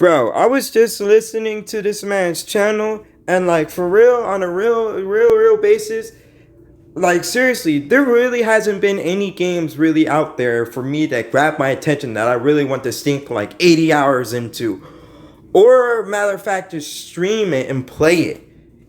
Bro, I was just listening to this man's channel and like for real, on a real basis, like seriously, there really hasn't been any games really out there for me that grab my attention that I really want to sink like 80 hours into. Or matter of fact, just stream it and play it.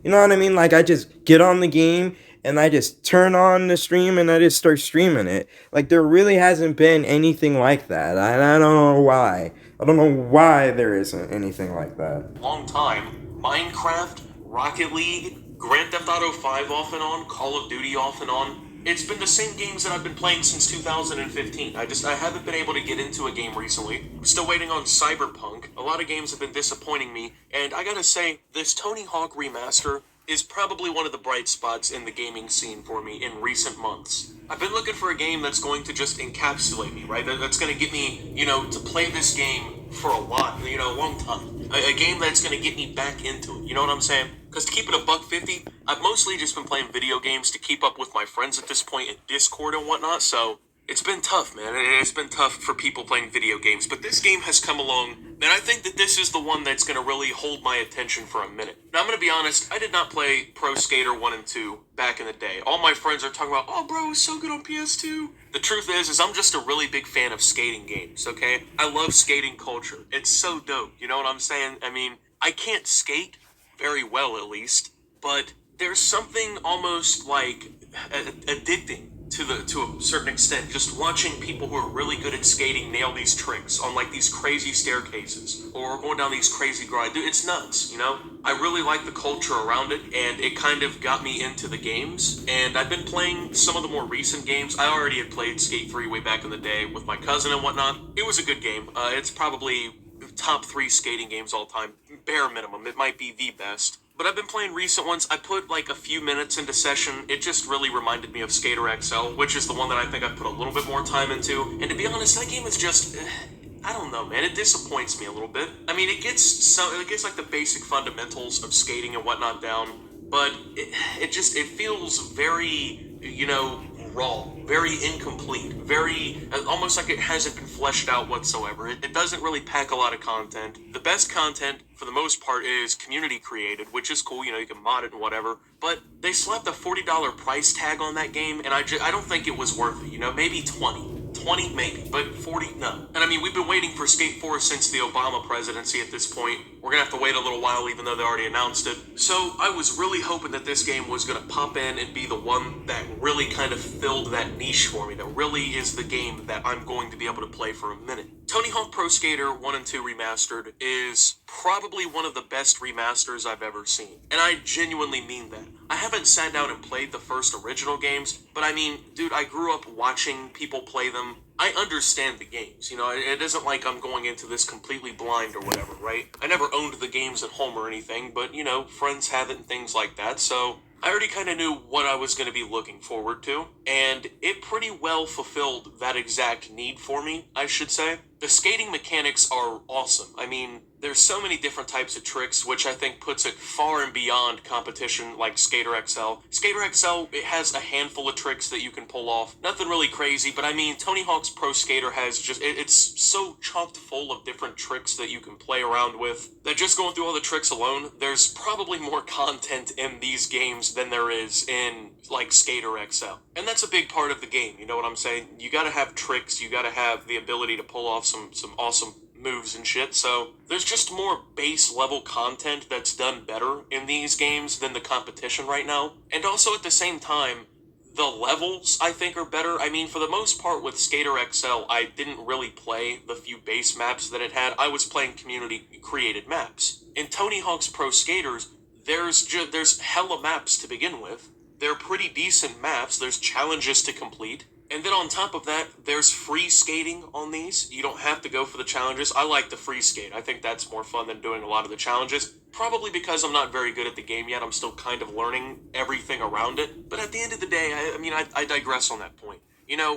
You know what I mean? Like I just get on the game and I just turn on the stream and I just start streaming it. Like there really hasn't been anything like that. I don't know why. I don't know why there isn't anything like that. Long time. Minecraft, Rocket League, Grand Theft Auto 5 off and on, Call of Duty off and on. It's been the same games that I've been playing since 2015. I haven't been able to get into a game recently. I'm still waiting on Cyberpunk. A lot of games have been disappointing me, and I gotta say, this Tony Hawk remaster is probably one of the bright spots in the gaming scene for me in recent months. I've been looking for a game that's going to just encapsulate me, right? That's going to get me, to play this game for a long time. A game that's going to get me back into it. You know what I'm saying? Because to keep it a buck 50, I've mostly just been playing video games to keep up with my friends at this point in Discord and whatnot, so it's been tough, man. It's been tough for people playing video games, but this game has come along, and I think that this is the one that's going to really hold my attention for a minute. Now, I'm going to be honest, I did not play Pro Skater 1 and 2 back in the day. All my friends are talking about, oh, bro, it's so good on PS2. The truth is I'm just a really big fan of skating games, okay? I love skating culture. It's so dope, you know what I'm saying? I mean, I can't skate very well, at least, but there's something almost like addicting to a certain extent, just watching people who are really good at skating nail these tricks on like these crazy staircases or going down these crazy grind. Dude, it's nuts, you know? I really like the culture around it, and it kind of got me into the games. And I've been playing some of the more recent games. I already had played Skate 3 way back in the day with my cousin and whatnot. It was a good game. It's probably top 3 skating games all time, bare minimum. It might be the best. But I've been playing recent ones. I put like a few minutes into session. It just really reminded me of Skater XL, which is the one that I think I put a little bit more time into. And to be honest, that game is just, I don't know, man. It disappoints me a little bit. I mean, it gets like the basic fundamentals of skating and whatnot down, but it feels very, raw, very incomplete, very almost like it hasn't been fleshed out whatsoever. It doesn't really pack a lot of content. The best content, for the most part, is community created, which is cool. You can mod it and whatever. But they slapped a $40 price tag on that game, and I don't think it was worth it. Maybe 20 maybe, but 40, no. And I mean, we've been waiting for Skate 4 since the Obama presidency at this point. We're gonna have to wait a little while, even though they already announced it. So I was really hoping that this game was gonna pop in and be the one that really kind of filled that niche for me, that really is the game that I'm going to be able to play for a minute. Tony Hawk Pro Skater 1 and 2 Remastered is probably one of the best remasters I've ever seen. And I genuinely mean that. I haven't sat down and played the first original games, but I mean, dude, I grew up watching people play them. I understand the games, it isn't like I'm going into this completely blind or whatever, right? I never owned the games at home or anything, but, friends have it and things like that, so I already kind of knew what I was going to be looking forward to, and it pretty well fulfilled that exact need for me, I should say. The skating mechanics are awesome. I mean, there's so many different types of tricks, which I think puts it far and beyond competition like Skater XL. Skater XL, it has a handful of tricks that you can pull off. Nothing really crazy, but I mean, Tony Hawk's Pro Skater has it's so chocked full of different tricks that you can play around with, that just going through all the tricks alone, there's probably more content in these games than there is in, like, Skater XL. And that's a big part of the game, you know what I'm saying? You gotta have tricks, you gotta have the ability to pull off some awesome moves and shit, so there's just more base level content that's done better in these games than the competition right now. And also at the same time, the levels, I think, are better. I mean, for the most part with Skater XL, I didn't really play the few base maps that it had. I was playing community-created maps. In Tony Hawk's Pro Skaters, there's hella maps to begin with. They're pretty decent maps. There's challenges to complete. And then on top of that, there's free skating on these. You don't have to go for the challenges. I like the free skate. I think that's more fun than doing a lot of the challenges. Probably because I'm not very good at the game yet. I'm still kind of learning everything around it. But at the end of the day, I digress on that point.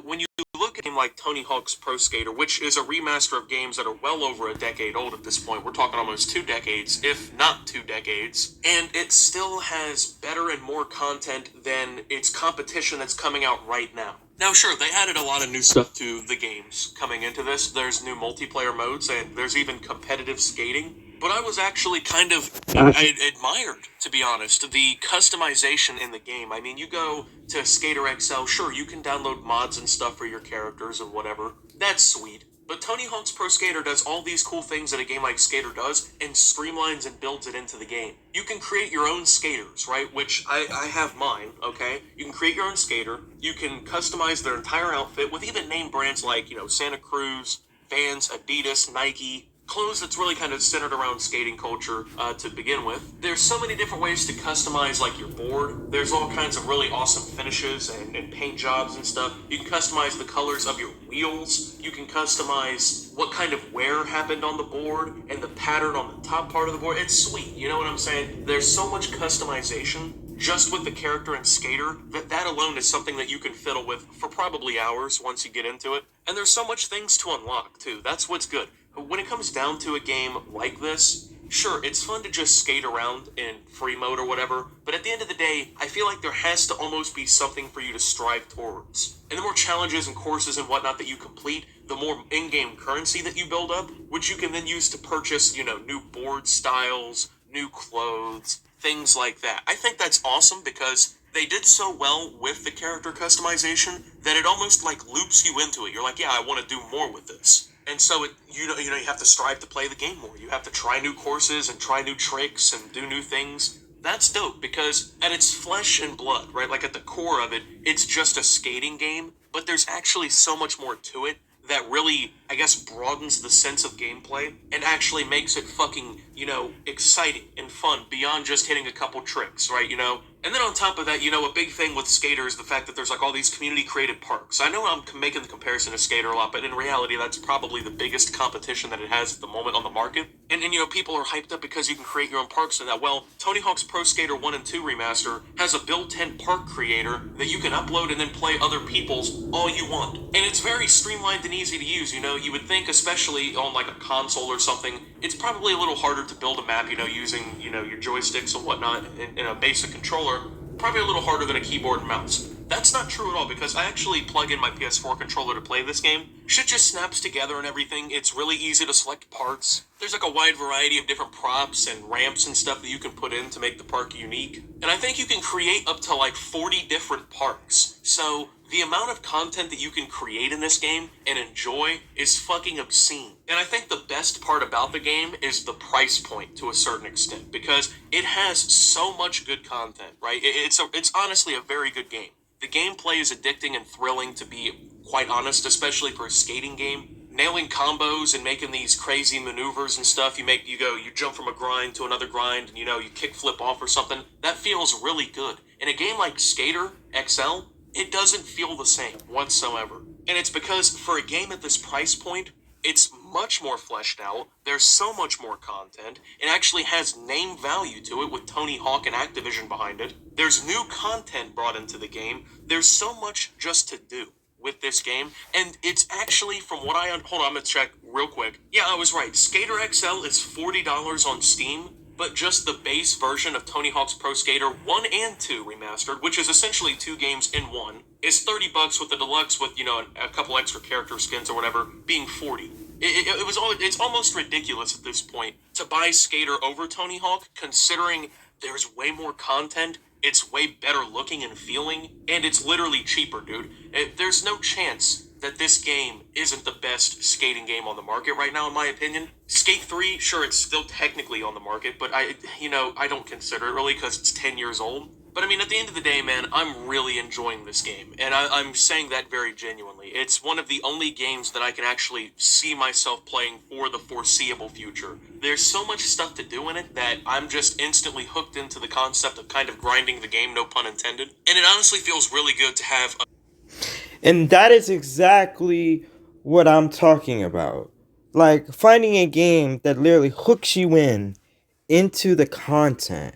When you look at a game like Tony Hawk's Pro Skater, which is a remaster of games that are well over a decade old at this point, we're talking almost 2 decades, if not 2 decades, and it still has better and more content than its competition that's coming out right now. Now, sure, they added a lot of new stuff to the games coming into this. There's new multiplayer modes, and there's even competitive skating. But I was actually kind of I admired, to be honest, the customization in the game. I mean, you go to Skater XL, sure, you can download mods and stuff for your characters and whatever. That's sweet. But Tony Hawk's Pro Skater does all these cool things that a game like Skater does and streamlines and builds it into the game. You can create your own skaters, right? Which I have mine, okay? You can create your own skater. You can customize their entire outfit with even name brands like, Santa Cruz, Vans, Adidas, Nike, clothes that's really kind of centered around skating culture to begin with. There's so many different ways to customize like your board. There's all kinds of really awesome finishes and paint jobs and stuff. You can customize the colors of your wheels. You can customize what kind of wear happened on the board and the pattern on the top part of the board. It's sweet, you know what I'm saying? There's so much customization just with the character and skater that alone is something that you can fiddle with for probably hours once you get into it. And there's so much things to unlock too. That's what's good. When it comes down to a game like this, sure, it's fun to just skate around in free mode or whatever, but at the end of the day, I feel like there has to almost be something for you to strive towards. And the more challenges and courses and whatnot that you complete, the more in-game currency that you build up, which you can then use to purchase, new board styles, new clothes, things like that. I think that's awesome because they did so well with the character customization that it almost like loops you into it. You're like, yeah, I want to do more with this. And so you have to strive to play the game more. You have to try new courses and try new tricks and do new things. That's dope because at its flesh and blood, right? Like at the core of it, it's just a skating game, but there's actually so much more to it that really, I guess, broadens the sense of gameplay and actually makes it fucking, exciting and fun beyond just hitting a couple tricks, right? And then on top of that, a big thing with Skater is the fact that there's like all these community created parks. I know I'm making the comparison to Skater a lot, but in reality, that's probably the biggest competition that it has at the moment on the market. And people are hyped up because you can create your own parks in that. Well, Tony Hawk's Pro Skater 1 and 2 Remaster has a built-in park creator that you can upload and then play other people's all you want. And it's very streamlined and easy to use, You would think, especially on like a console or something, it's probably a little harder to build a map, using, your joysticks and whatnot in a basic controller. Probably a little harder than a keyboard and mouse. That's not true at all because I actually plug in my PS4 controller to play this game. Shit just snaps together and everything. It's really easy to select parts. There's like a wide variety of different props and ramps and stuff that you can put in to make the park unique. And I think you can create up to like 40 different parks. So the amount of content that you can create in this game and enjoy is fucking obscene. And I think the best part about the game is the price point to a certain extent because it has so much good content, right? It's honestly a very good game. The gameplay is addicting and thrilling, to be quite honest, especially for a skating game. Nailing combos and making these crazy maneuvers and stuff, you jump from a grind to another grind, and you kick flip off or something. That feels really good. In a game like Skater XL, it doesn't feel the same whatsoever. And it's because for a game at this price point, it's much more fleshed out. There's so much more content. It actually has name value to it with Tony Hawk and Activision behind it. There's new content brought into the game. There's so much just to do with this game. And it's actually, from what hold on, I'm gonna check real quick. Yeah, I was right. Skater XL is $40 on Steam. But just the base version of Tony Hawk's Pro Skater 1 and 2 Remastered, which is essentially 2 games in one, is $30 with the deluxe with, a couple extra character skins or whatever, being $40. It's almost ridiculous at this point to buy Skater over Tony Hawk, considering there's way more content, it's way better looking and feeling, and it's literally cheaper, dude. There's no chance that this game isn't the best skating game on the market right now, in my opinion. Skate 3, sure, it's still technically on the market, but I don't consider it really because it's 10 years old. But I mean, at the end of the day, man, I'm really enjoying this game, and I'm saying that very genuinely. It's one of the only games that I can actually see myself playing for the foreseeable future. There's so much stuff to do in it that I'm just instantly hooked into the concept of kind of grinding the game, no pun intended. And it honestly feels really good to have And that is exactly what I'm talking about. Like, finding a game that literally hooks you into the content.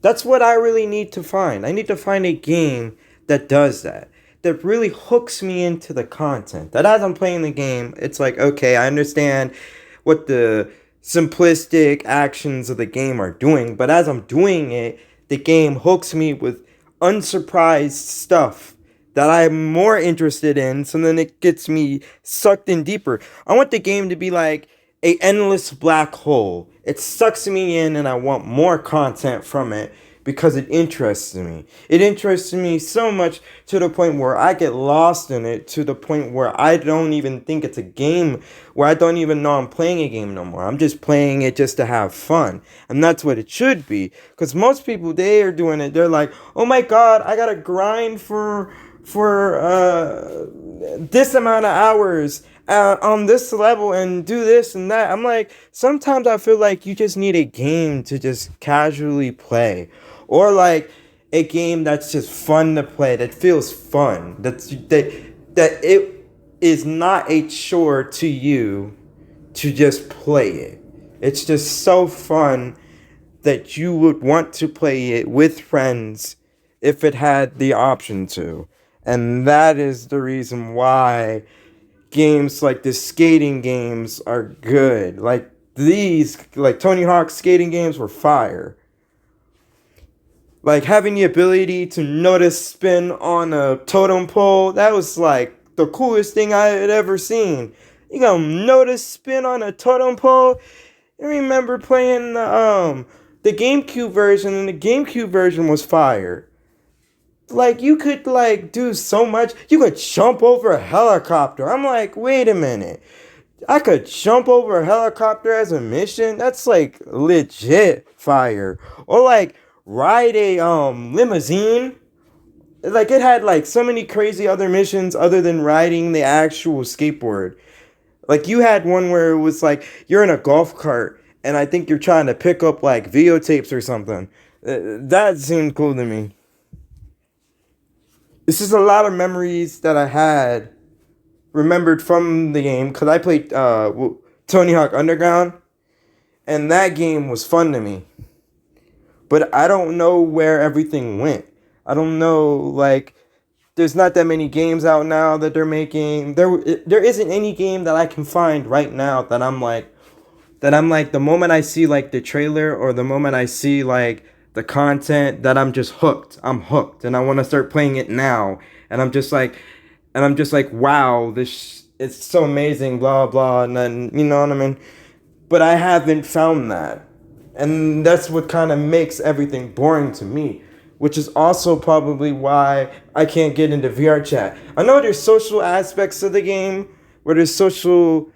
That's what I really need to find. I need to find a game that does that. That really hooks me into the content. That as I'm playing the game, it's like, okay, I understand what the simplistic actions of the game are doing. But as I'm doing it, the game hooks me with unsurprised stuff that I'm more interested in, so then it gets me sucked in deeper. I want the game to be like a endless black hole. It sucks me in and I want more content from it because it interests me. It interests me so much to the point where I get lost in it, to the point where I don't even think it's a game, where I don't even know I'm playing a game no more. I'm just playing it just to have fun. And that's what it should be. Because most people, they are doing it. They're like, oh my god, I gotta grind for this amount of hours on this level and do this and that. I'm like, sometimes I feel like you just need a game to just casually play, or like a game that's just fun to play, that feels fun, that it is not a chore to you to just play it. It's just so fun that you would want to play it with friends if it had the option to. And that is the reason why games like the skating games are good. Like these, like Tony Hawk's skating games were fire. Like having the ability to notice spin on a totem pole, that was like the coolest thing I had ever seen. You gonna notice spin on a totem pole? I remember playing the GameCube version, and the GameCube version was fire. Like you could like do so much. You could jump over a helicopter. I'm like, wait a minute. I could jump over a helicopter as a mission? That's like legit fire. Or like ride a limousine. Like it had like so many crazy other missions other than riding the actual skateboard. Like you had one where it was like you're in a golf cart and I think you're trying to pick up like videotapes or something. That seemed cool to me. This is a lot of memories that I had remembered from the game, because I played Tony Hawk Underground, and that game was fun to me. But I don't know where everything went. I don't know, like, there's not that many games out now that they're making. There isn't any game that I can find right now that I'm like, the moment I see like the trailer, or the moment I see like the content, that I'm just hooked. I'm hooked and I want to start playing it now. And I'm just like, wow, this it's so amazing, blah blah, and then you know what I mean. But I haven't found that, and that's what kind of makes everything boring to me. Which is also probably why I can't get into VR chat. I know there's social aspects of the game where there's social,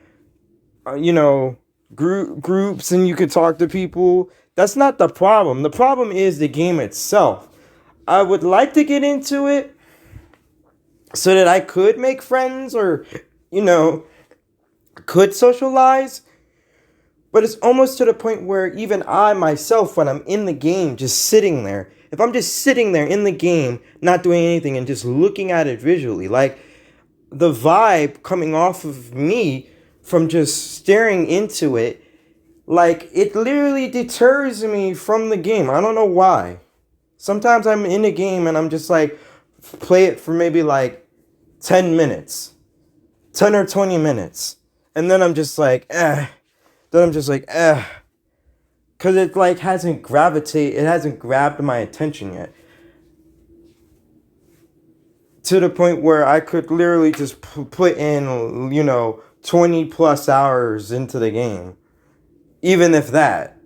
groups, and you can talk to people. That's not the problem. The problem is the game itself. I would like to get into it so that I could make friends, or, could socialize. But it's almost to the point where even I myself, when I'm in the game, just sitting there, if I'm just sitting there in the game, not doing anything and just looking at it visually, like the vibe coming off of me from just staring into it, like it literally deters me from the game. I don't know why. Sometimes I'm in a game and I'm just like, play it for maybe like 10 minutes, 10 or 20 minutes. And then I'm just like, Then I'm just like, because it like it hasn't grabbed my attention yet. To the point where I could literally just put in, 20 plus hours into the game. Even if that.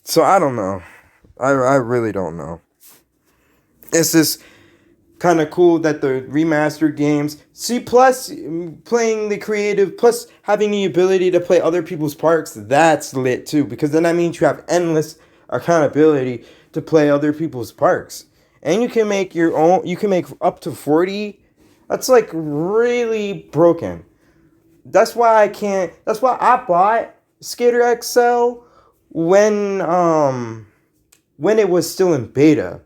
So I don't know. I really don't know. It's just kind of cool that the remastered games, see, plus playing the creative, plus having the ability to play other people's parks, that's lit too, because then that means you have endless accountability to play other people's parks, and you can make your own. You can make up to 40. That's like really broken. That's why I bought Skater XL when it was still in beta.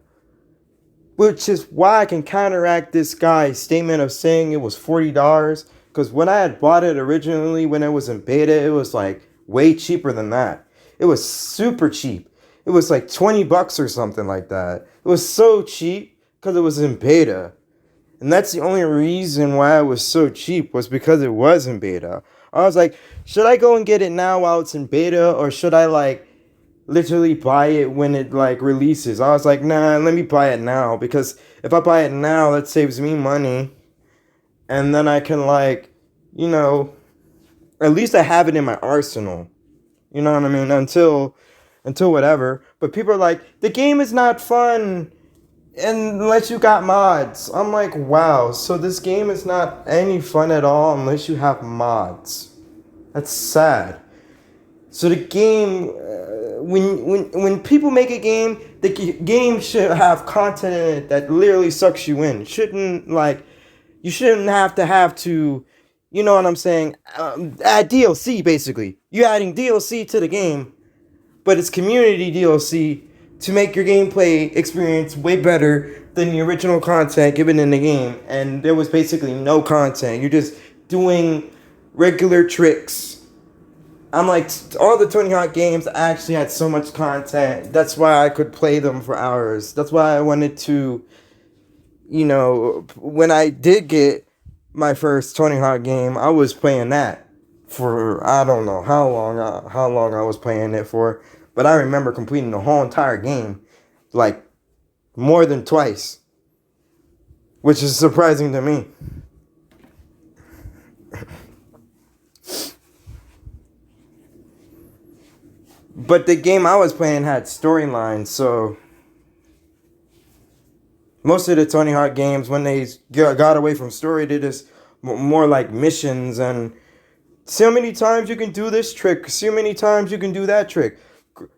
Which is why I can counteract this guy's statement of saying it was $40. Because when I had bought it originally, when it was in beta, it was like way cheaper than that. It was super cheap. It was like $20 or something like that. It was so cheap because it was in beta. And that's the only reason why it was so cheap, was because it was in beta. I was like, should I go and get it now while it's in beta? Or should I like literally buy it when it like releases. I was like, nah, let me buy it now because if I buy it now, that saves me money, and then I can like, you know, at least I have it in my arsenal. You know what I mean? Until whatever. But people are like, the game is not fun unless you got mods. I'm like, wow. So this game is not any fun at all unless you have mods. That's sad. So the game, when people make a game, the game should have content in it that literally sucks you in. Shouldn't like, you shouldn't have to, you know what I'm saying? Add DLC basically. You're adding DLC to the game, but it's community DLC to make your gameplay experience way better than the original content given in the game. And there was basically no content. You're just doing regular tricks. I'm like, all the Tony Hawk games actually had so much content. That's why I could play them for hours. That's why I wanted to, you know, when I did get my first Tony Hawk game, I was playing that for I don't know how long I was playing it for, but I remember completing the whole entire game like more than twice, which is surprising to me. But the game I was playing had storylines, so most of the Tony Hawk games, when they got away from story, they just more like missions and see how many times you can do this trick, see how many times you can do that trick.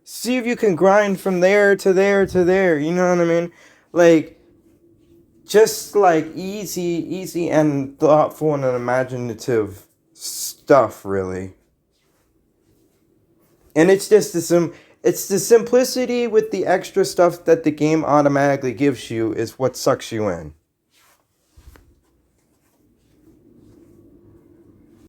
See if you can grind from there to there to there, you know what I mean? Like, just like easy and thoughtful and imaginative stuff, really. And it's just it's the simplicity with the extra stuff that the game automatically gives you is what sucks you in.